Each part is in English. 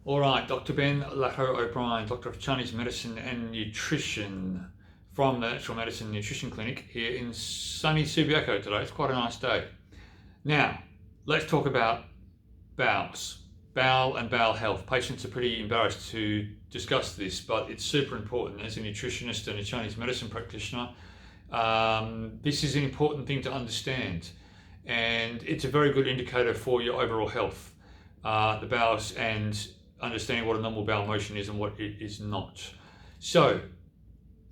All right, Dr. Ben Latto O'Brien, Doctor of Chinese Medicine and Nutrition from the Natural Medicine Nutrition Clinic here in sunny Subiaco today. It's quite a nice day. Now, let's talk about bowels, bowel and bowel health. Patients are pretty embarrassed to discuss this, but it's super important. As a nutritionist and a Chinese medicine practitioner, this is an important thing to understand, and it's a very good indicator for your overall health, the bowels, and understanding what a normal bowel motion is and what it is not. So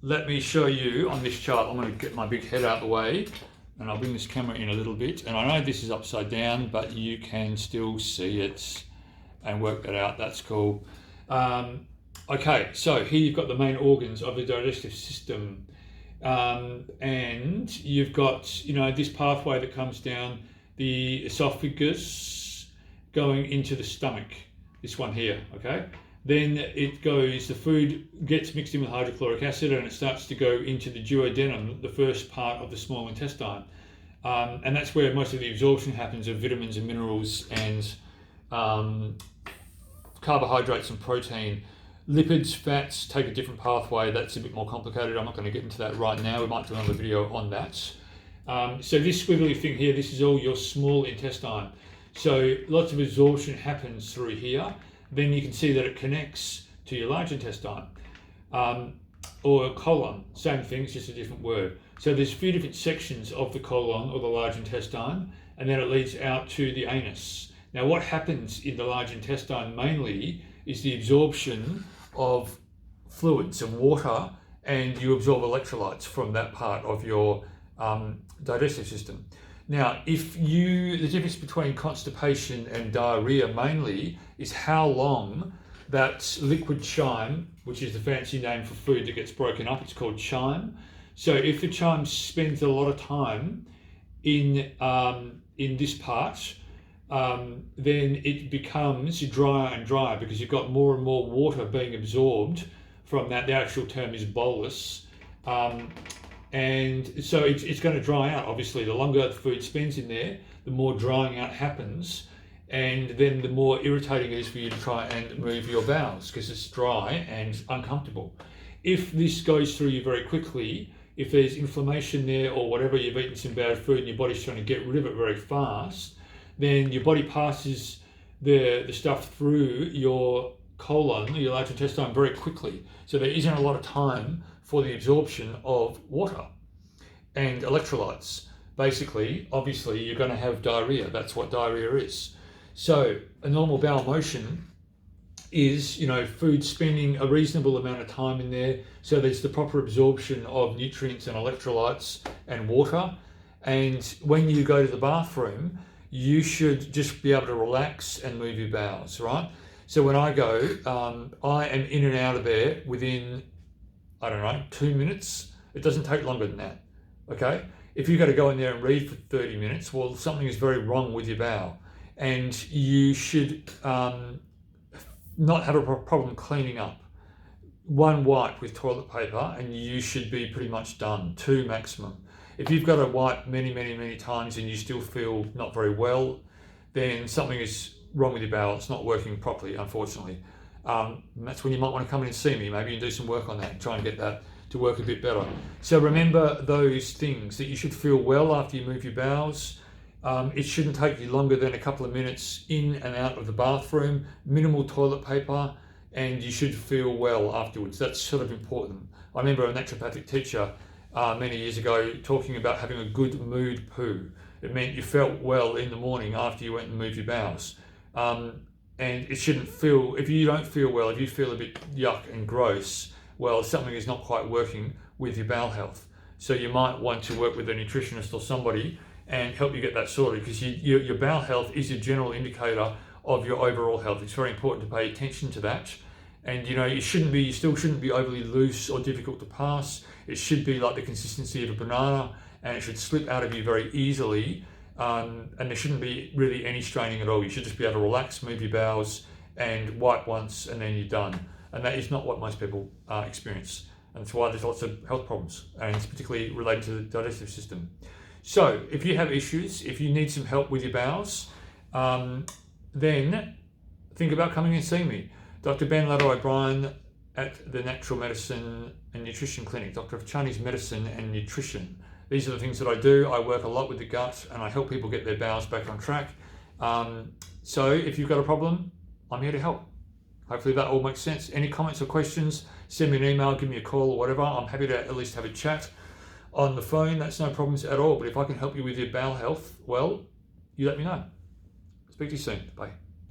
let me show you on this chart. I'm going to get my big head out of the way and I'll bring this camera in a little bit. And I know this is upside down, but you can still see it and work that out. That's cool. Okay, so here you've got the main organs of the digestive system. And you've got, this pathway that comes down the esophagus going into the stomach. This one here, okay? Then it goes, the food gets mixed in with hydrochloric acid and it starts to go into the duodenum, the first part of the small intestine. And that's where most of the absorption happens of vitamins and minerals and carbohydrates and protein. Lipids, fats take a different pathway. That's a bit more complicated. I'm not going to get into that right now. We might do another video on that. So this squiggly thing here, this is all your small intestine. So lots of absorption happens through here. Then you can see that it connects to your large intestine or colon. Same thing, it's just a different word. So there's a few different sections of the colon or the large intestine, and then it leads out to the anus. Now what happens in the large intestine mainly is the absorption of fluids and water, and you absorb electrolytes from that part of your digestive system. Now, the difference between constipation and diarrhea mainly is how long that liquid chyme, which is the fancy name for food that gets broken up, it's called chyme. So if the chyme spends a lot of time in this part, then it becomes drier and drier because you've got more and more water being absorbed from that. The actual term is bolus. And so it's going to dry out. Obviously, the longer the food spends in there, the more drying out happens, and then the more irritating it is for you to try and move your bowels because it's dry and uncomfortable. If this goes through you very quickly, if there's inflammation there or whatever, you've eaten some bad food and your body's trying to get rid of it very fast, then your body passes the stuff through your colon, your large intestine, very quickly. So there isn't a lot of time for the absorption of water and electrolytes. Basically, obviously, you're going to have diarrhea. That's what diarrhea is. So a normal bowel motion is, food spending a reasonable amount of time in there. So there's the proper absorption of nutrients and electrolytes and water. And when you go to the bathroom, you should just be able to relax and move your bowels, right? So when I go, I am in and out of there within 2 minutes. It doesn't take longer than that, okay? If you've got to go in there and read for 30 minutes, well, something is very wrong with your bowel. And you should not have a problem cleaning up. One wipe with toilet paper and you should be pretty much done, 2 maximum. If you've got to wipe many, many, many times and you still feel not very well, then something is wrong with your bowel. It's not working properly, unfortunately. That's when you might want to come in and see me. Maybe you can do some work on that and try and get that to work a bit better. So remember those things, that you should feel well after you move your bowels. It shouldn't take you longer than a couple of minutes in and out of the bathroom, minimal toilet paper, and you should feel well afterwards. That's sort of important. I remember a naturopathic teacher many years ago talking about having a good mood poo. It meant you felt well in the morning after you went and moved your bowels. And it shouldn't feel, if you don't feel well, if you feel a bit yuck and gross, well, something is not quite working with your bowel health. So you might want to work with a nutritionist or somebody and help you get that sorted, because your bowel health is a general indicator of your overall health. It's very important to pay attention to that. And you still shouldn't be overly loose or difficult to pass. It should be like the consistency of a banana, and it should slip out of you very easily. And there shouldn't be really any straining at all. You should just be able to relax, move your bowels, and wipe once, and then you're done. And that is not what most people experience. And that's why there's lots of health problems, and it's particularly related to the digestive system. So if you have issues, if you need some help with your bowels, then think about coming and seeing me. Dr. Ben Ladder O'Brien at the Natural Medicine and Nutrition Clinic, Doctor of Chinese Medicine and Nutrition. These are the things that I do. I work a lot with the gut and I help people get their bowels back on track. So if you've got a problem, I'm here to help. Hopefully that all makes sense. Any comments or questions, send me an email, give me a call or whatever. I'm happy to at least have a chat on the phone. That's no problems at all. But if I can help you with your bowel health, well, you let me know. Speak to you soon. Bye.